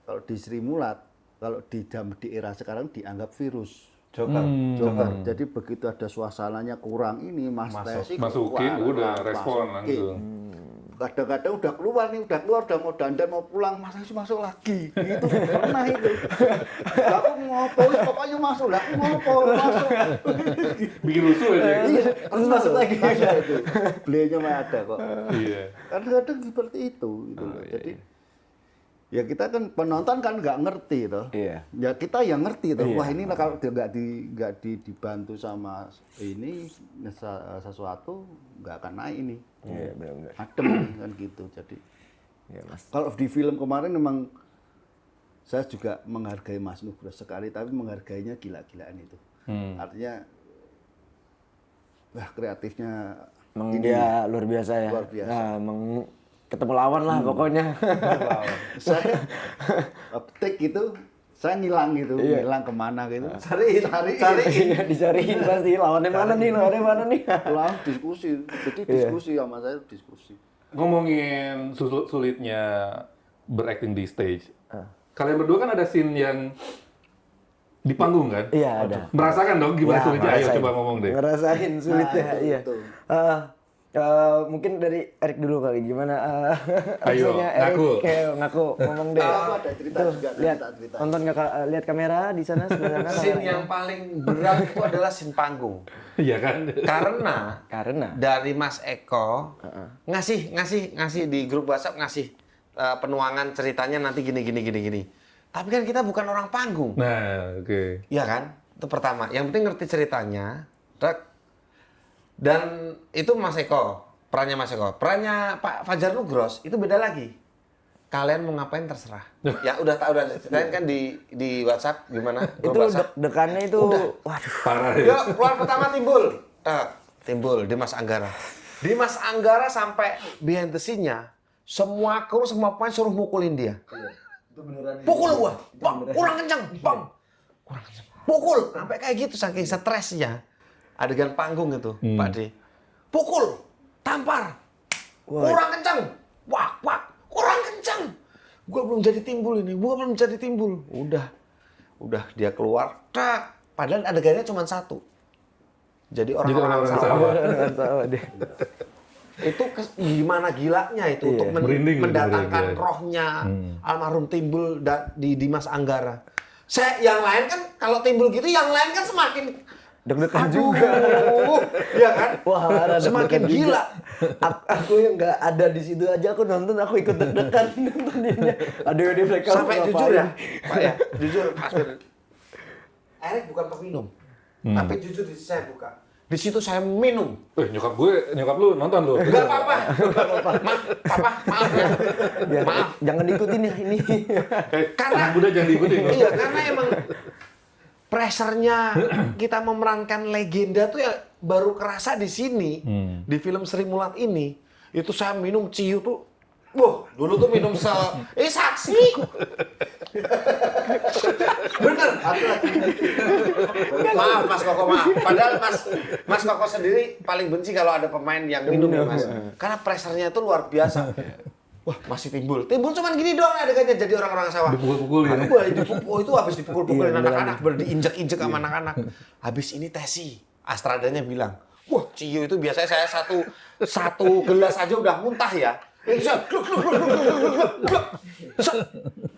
kalau di Sri Mulat, kalau di era sekarang dianggap virus. Joker. Jadi begitu ada suasananya kurang ini Mas Tesi Masukin, udah respon langsung. Kadang-kadang udah keluar, udah mau dandan mau pulang, Mas Tesi masuk lagi. Gitu pernah itu. Aku ngopo, pokoknya masuk lah, aku ngopo masuk. Bikin rusuh aja. Iya, Terus masuk lagi. Ada itu. Beliaunya mah ada kok. Iya. Kadang-kadang seperti itu gitu loh. Jadi ya kita kan penonton kan nggak ngerti toh. Iya. Ya kita yang ngerti toh. Wah ini kalau dia nggak dibantu sama ini sesuatu nggak akan naik ini. Iya, benar-benar. Adem kan gitu. Jadi Iya, Mas. kalau di film kemarin memang saya juga menghargai Mas Nugroho sekali, tapi menghargainya gila-gilaan itu. Artinya wah kreatifnya Emang ini dia luar biasa ya. luar biasa. Nah, emang ketemu lawan lah pokoknya. saya take gitu, saya ngilang gitu, ngilang kemana gitu. Iya, dicariin pasti lawannya mana nih. Pulang diskusi, jadi diskusi sama saya diskusi. Ngomongin sulitnya berakting di stage. Kalian berdua kan ada scene yang di panggung kan? Iya, ada. Merasakan dong gimana Ya, sulitnya? Ayo ngerasain. coba ngomong deh. Ngerasain sulitnya, Nah, itu, iya. betul. Mungkin dari Erik dulu kali, gimana Ayo, rasanya Erik? ngaku. Ngaku, ngomong deh. Aku ada cerita Tuh, juga, lihat, cerita. tonton lihat kamera di sana sebelah sana. Scene kameranya. yang paling berat itu adalah scene panggung. Iya kan? Karena dari Mas Eko ngasih di grup WhatsApp ngasih penuangan ceritanya nanti gini. Tapi kan kita bukan orang panggung. Nah, oke. Iya kan? Itu pertama. Yang penting ngerti ceritanya. Dan itu Mas Eko, perannya Mas Eko. Perannya Pak Fajar Nugros itu beda lagi. Kalian mau ngapain terserah. Ya udah ceritain kan di WhatsApp gimana? Itu Grup WhatsApp. deg-degannya itu, waduh. Parah ya. Yuk, keluar pertama timbul Dimas Anggara. Dimas Anggara sampai behind the scene-nya, semua kru, semua pemain suruh mukulin dia. Pukul gua, bang, kurang kencang, bang. Kurang kencang. Pukul, sampai kayak gitu saking stresnya. Adegan panggung itu, Pak D. Pukul, tampar, kurang kencang, wak, kurang kencang. Gua belum jadi timbul. Udah dia keluar, tak. Padahal adegannya cuma satu. Jadi orang-orang sawah. Itu gimana gilanya itu untuk Merinding, mendatangkan merinding. rohnya almarhum Timbul di Dimas Anggara. Yang lain kan kalau Timbul gitu, yang lain kan semakin Deg-degan juga. Iya kan? Wah, ada semakin deg-degan juga. gila. Aku yang nggak ada di situ aja aku nonton, aku ikut deg-degan nontoninnya. Aduh, di flag Sampai jujur ya, Pak ya, jujur Mas Firly. Erik bukan peminum, tapi jujur di saya buka. Di situ saya minum. Nyokap lu nonton lu. Enggak apa-apa. Maaf ya. Maaf. Jangan diikutin ya ini. Karena Udah jangan diikutin. iya, karena emang pressure-nya kita memerankan legenda tuh ya baru kerasa di sini. Di film Sri Mulat ini. Itu saya minum ciu tuh. Wah, dulu tuh minum saksi. Bener. Maaf Mas Koko, maaf. Padahal Mas Koko sendiri paling benci kalau ada pemain yang minum ya Mas. Karena pressure-nya itu luar biasa. Wah, masih timbul cuman gini doang adegannya jadi orang-orang sawah. Dipukul-pukulin. Wah, itu habis dipukul-pukulin anak-anak, diinjek-injek sama anak-anak. Habis ini Tesi, Astradanya bilang, wah, ciu itu biasanya saya satu gelas aja udah muntah ya. Itu saya,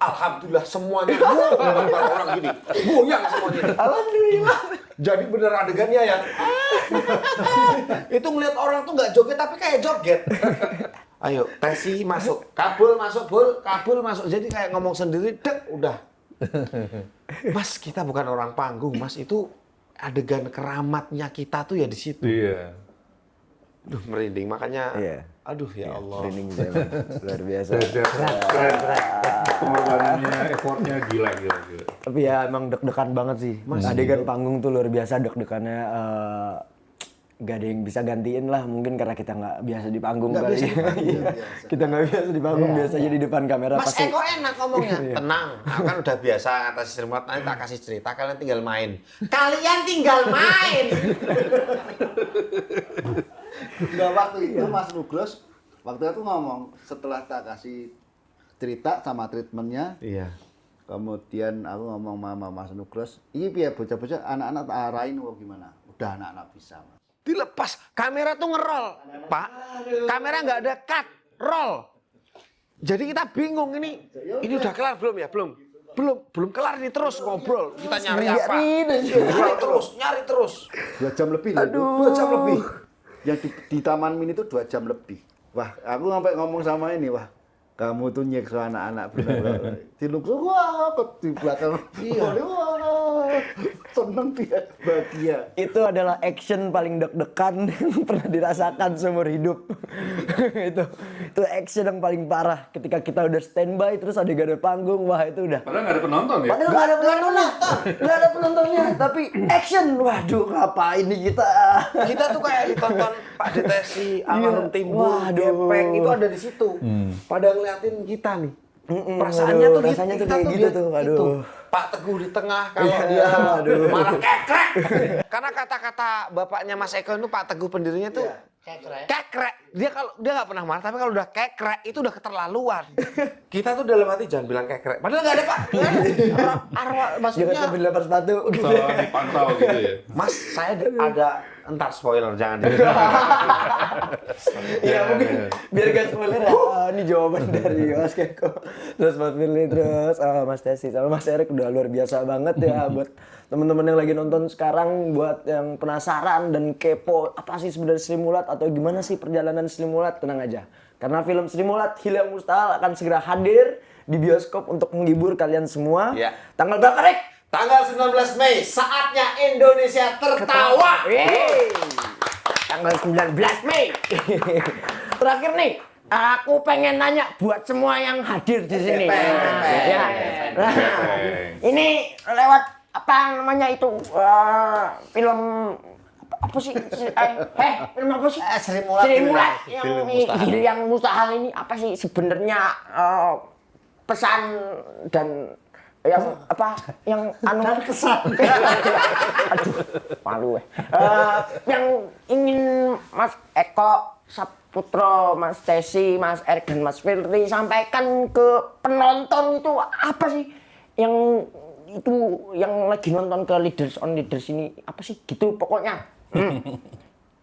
alhamdulillah semuanya, orang gini, goyang semuanya. Alhamdulillah. Jadi bener adegannya ya. Itu ngeliat orang tuh nggak joget tapi kayak joget. Ayo, Tesi masuk, Kabul masuk, Kabul masuk. Jadi kayak ngomong sendiri, dek, udah. Mas, kita bukan orang panggung, Mas. Itu adegan keramatnya kita tuh ya di situ. Iya. Duh, merinding. Makanya, Iya. aduh ya Allah. Training saya Mas. Luar biasa. Keren. Pengorbanannya, effortnya gila. Tapi ya emang deg-degan banget sih. Adegan panggung tuh luar biasa deg-degannya. nggak ada yang bisa gantiin lah, mungkin karena kita nggak biasa di panggung Nggak kali. biasa di panggung, Iya. biasa. Kita nggak biasa di panggung, biasanya di depan kamera Mas pasti. Eko enak ngomongnya. Tenang, aku kan udah biasa atas Sri Mulat, nanti tak kasih cerita, kalian tinggal main. Kalian tinggal main. Nggak, waktu itu Mas Nugros, waktu itu ngomong, setelah tak kasih cerita sama treatmentnya, Iya. kemudian aku ngomong sama Mas Nugros, ini biar bocah-bocah anak-anak tak arahin kok gimana. Udah anak-anak bisa, Mas. Dilepas, kamera tuh ngerol, Pak. Kamera nggak ada cut, roll. Jadi kita bingung ini udah kelar belum ya? Belum kelar nih, terus ngobrol. Kita nyari apa? Nyari terus. 2 jam lebih loh, 2 jam lebih. Yang di Taman Mini itu 2 jam lebih. Wah, aku sampai ngomong sama ini, wah, kamu tuh nyekso anak-anak benar. Di Nugros, wah, di belakang. Iya. Wah, seneng dia, bahagia. Itu adalah action paling deg-degan yang pernah dirasakan seumur hidup. itu action yang paling parah ketika kita udah standby terus adegan ada panggung, wah itu udah. Padahal nggak ada penonton ya. Padahal nggak ada penontonnya, tapi action, waduh ngapain nih kita? Kita tuh kayak ditonton Pak Detesi, Almarhum Timbul, Waduh. Gepeng, itu ada di situ. Pada ngeliatin kita nih. Perasaannya aduh, tuh rasanya kita tuh kayak gitu tuh, aduh. Itu. Pak Teguh di tengah kalau dia marah kekrek. Karena kata-kata bapaknya Mas Eko itu Pak Teguh pendirinya tuh kekrek. Dia nggak pernah marah, tapi kalau udah kekrek itu udah keterlaluan. Kita tuh dalam hati jangan bilang kekrek. Padahal nggak ada, Pak. Arwah Jangan maksudnya. sambil lempar sepatu. Salah dipantau gitu ya. Mas, saya ada entar spoiler jangan di. Iya mungkin biar gak spoiler ya. Ini jawaban dari Mas Keko. Terus Mas Firly, terus Mas Tesi sama Mas Erik udah luar biasa banget ya buat teman-teman yang lagi nonton sekarang, buat yang penasaran dan kepo apa sih sebenarnya Sri Mulat atau gimana sih perjalanan Sri Mulat, tenang aja. Karena film Sri Mulat Hil yang Mustahil akan segera hadir di bioskop untuk menghibur kalian semua. Iya. Tanggal berapa, Rek? Tanggal 19 Mei, saatnya Indonesia tertawa. Yeay. Tanggal 19 Mei. Terakhir nih, aku pengen nanya buat semua yang hadir di sini. Ya. Nah, ini lewat apa namanya itu film apa sih? Film apa sih? Sri Mulat. Sri Mulat Film yang Mustahil. yang mustahil ini apa sih sebenarnya pesan dan yang apa yang anu kesan aduh malu yang ingin Mas Eko Saputro, Mas Tesi, Mas Erik dan Mas Firly sampaikan ke penonton itu apa sih yang itu yang lagi nonton ke Leaders on Leaders ini apa sih gitu pokoknya.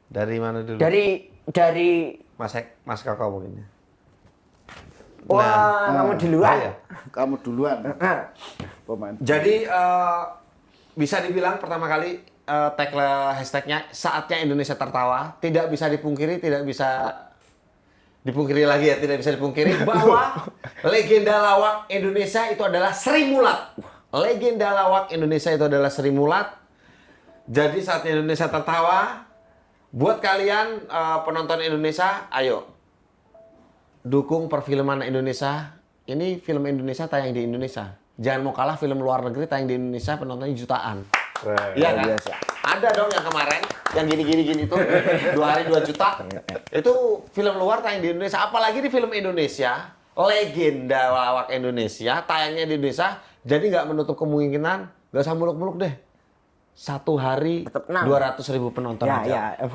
Dari mana dulu? Dari Mas Kakak mungkin. wah kamu duluan. ya. Kamu duluan, pemain. Jadi bisa dibilang pertama kali hashtagnya saatnya Indonesia tertawa, tidak bisa dipungkiri, tidak bisa dipungkiri lagi ya, tidak bisa dipungkiri bahwa legenda lawak Indonesia itu adalah Sri Mulat. Legenda lawak Indonesia itu adalah Sri Mulat. Jadi saatnya Indonesia tertawa. Buat kalian penonton Indonesia, ayo dukung perfilman Indonesia. Ini film Indonesia tayang di Indonesia. Jangan mau kalah film luar negeri tayang di Indonesia penontonnya jutaan. Iya kan? biasa. Ada dong yang kemarin yang gini tuh 2 hari 2 juta. Itu film luar tayang di Indonesia. Apalagi di film Indonesia, legenda lawak Indonesia tayangnya di Indonesia. Jadi nggak menutup kemungkinan, nggak usah muluk-muluk deh. 1 hari Tetep enam. 200.000 penonton Ya, aja. ya.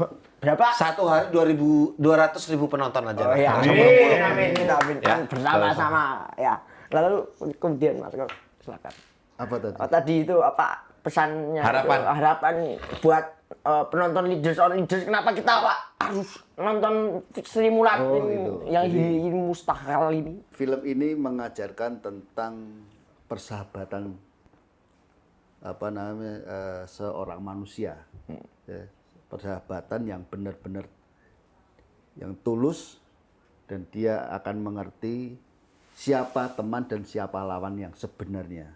Berapa? 1 hari 200.000 penonton aja. Oh iya, Nggak usah amin, muluk-muluk. amin, amin. Ya, Bersama-sama, ya. Lalu kemudian Mas, silakan. Apa tadi? Oh, tadi itu apa pesannya? Harapan. Itu, harapan buat penonton Leaders on Leaders. Kenapa kita Pak harus nonton Sri Mulat Oh, ini, itu. yang Jadi- ini mustahil ini? Film ini mengajarkan tentang persahabatan seorang manusia, ya, persahabatan yang benar-benar yang tulus dan dia akan mengerti siapa teman dan siapa lawan yang sebenarnya,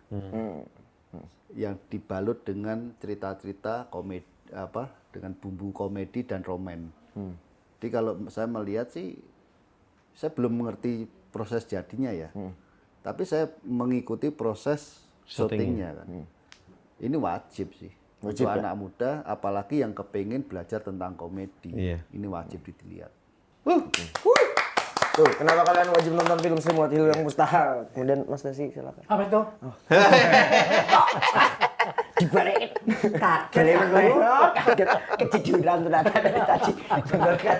yang dibalut dengan cerita-cerita komedi dengan bumbu komedi dan romen. Jadi kalau saya melihat sih, saya belum mengerti proses jadinya ya, tapi saya mengikuti proses syutingnya kan. Ini wajib sih. Untuk anak muda, apalagi yang kepingin belajar tentang komedi, Iya. ini wajib dilihat. Tuh, kenapa kalian wajib nonton film Sri Mulat Hill yang Mustahil? Kemudian Mas Desi silakan. Apa itu? Dibalikin. Kaget. Kaget. Ketiduran ternyata dari tadi. Bener kan?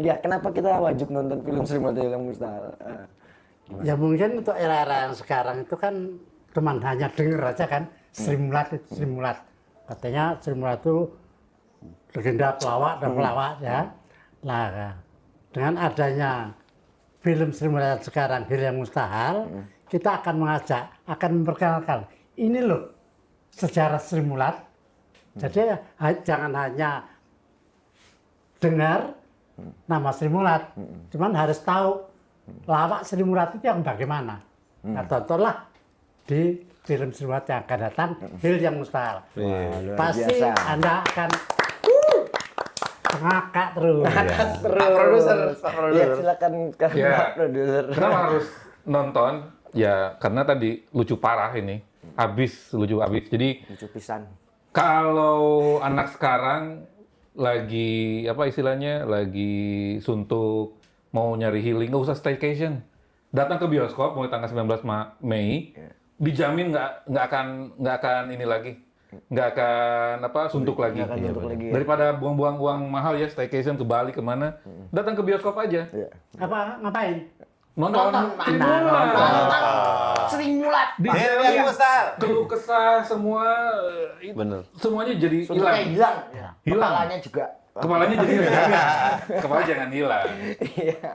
Ya, kenapa kita wajib nonton film Sri Mulat Hill yang Mustahil? Ya mungkin untuk era-era yang sekarang itu kan cuman hanya denger aja kan Sri Mulat itu Sri Mulat. Katanya Sri Mulat itu legenda pelawak dan pelawak ya. Nah, dengan adanya film Sri Mulat sekarang Hill yang Mustahil, kita akan mengajak, akan memperkenalkan ini loh sejarah Sri Mulat. Jadi jangan hanya dengar nama Sri Mulat, cuman harus tahu lawak Sri Mulat itu yang bagaimana. Nah, tontonlah di film Sri Mulat yang akan datang, Hill yang Mustahil. Luar Pasti biasa. Anda akan ngakak terus. Pak produser, Pak Ya, produser. silakan ke Ya. Pak produser. Kenapa harus nonton? Ya karena tadi lucu parah ini. Lucu abis. Jadi Lucu pisan. kalau anak sekarang lagi apa istilahnya lagi suntuk mau nyari healing nggak usah staycation, datang ke bioskop mulai tanggal 19 Mei dijamin nggak akan ini lagi nggak akan suntuk lagi. Nggak akan suntuk lagi, ya. Daripada buang-buang uang mahal ya staycation ke Bali kemana, datang ke bioskop aja Iya. Apa ngapain? nonton Sri Mulat. Sri Mulat. Hill yang Mustahil. Keluh kesah semua Bener. semuanya jadi Suntuknya hilang. hilang. Hilang. Kepalanya juga. Kepalanya jadi hilang. Kepala jangan hilang. Iya.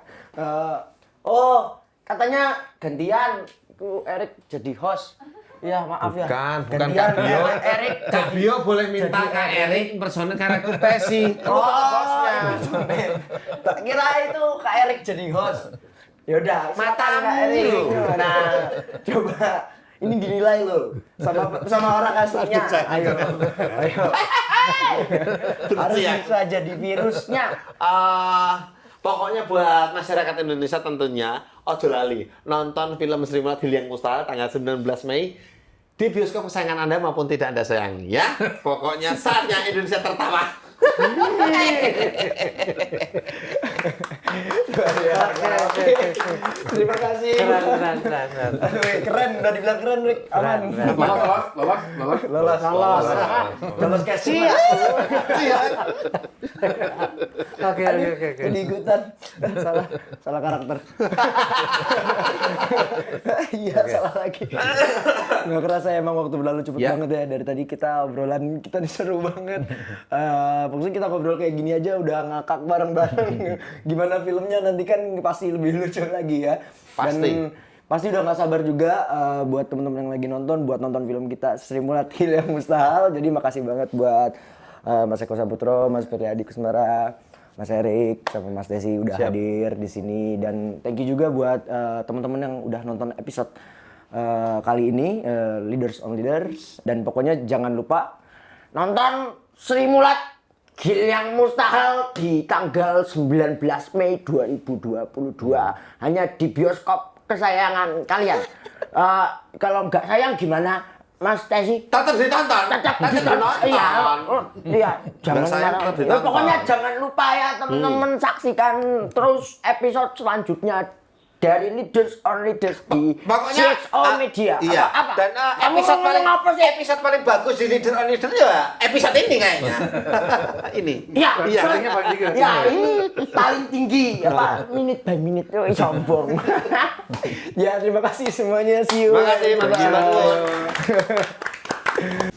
Oh, katanya gantian ku Erik jadi host. Iya, maaf ya. Bukan Gantian Kak Bio. Erik. Kak Bio boleh minta Kak Erik personil karena aku Pesi. Oh, hostnya. Tak kira itu Kak Erik jadi host. Yaudah, silakan Kak Erik. Nah, coba ini dinilai loh sama orang aslinya. Ayo. Harus bisa jadi virusnya. Pokoknya buat masyarakat Indonesia tentunya ojo lali nonton film Sri Mulat Hill yang Mustahil tanggal 19 Mei di bioskop kesayangan Anda maupun tidak Anda sayangi ya. Pokoknya saatnya Indonesia tertawa. Terima kasih. Keren. Keren, udah dibilang keren, Rick. Aman. Lolos. Lolos casting. Oke. Jadi ikutan. Salah karakter. Iya, salah lagi. Nggak kerasa emang waktu berlalu cepet Ya. banget ya. Dari tadi kita obrolan kita nih seru banget. Pokoknya kita ngobrol kayak gini aja udah ngakak bareng-bareng. Gimana filmnya nanti kan pasti lebih lucu lagi ya. Pasti. Dan pasti udah nggak sabar juga buat teman-teman yang lagi nonton buat nonton film kita Sri Mulat Hill yang Mustahil. Jadi makasih banget buat Mas Eko Saputro, Mas Priadi Kusmara, Mas Erik sama Mas Desi udah hadir di sini, dan thank you juga buat teman-teman yang udah nonton episode kali ini, Leaders on Leaders. Dan pokoknya jangan lupa nonton Sri Mulat Hill yang Mustahil di tanggal 19 Mei 2022 hanya di bioskop kesayangan kalian. Kalau nggak sayang gimana, Mas Tesi? Tetap ditonton. Tetap ditonton. Iya, jangan Nggak sayang, marah. tetap ditonton. Pokoknya jangan lupa ya teman-teman, saksikan terus episode selanjutnya dari Leaders on Leaders di Pokoknya CXO Media. Iya. Apa? Dan Kamu episode paling ngomong apa sih? episode paling bagus di Leader on Leader ya episode ini kayaknya. Ini. Iya, Iya. Ratingnya paling tinggi. Ya, ini paling tinggi apa minute by minute tuh sombong. Ya, terima kasih semuanya. See you. Terima kasih, Mas Bang.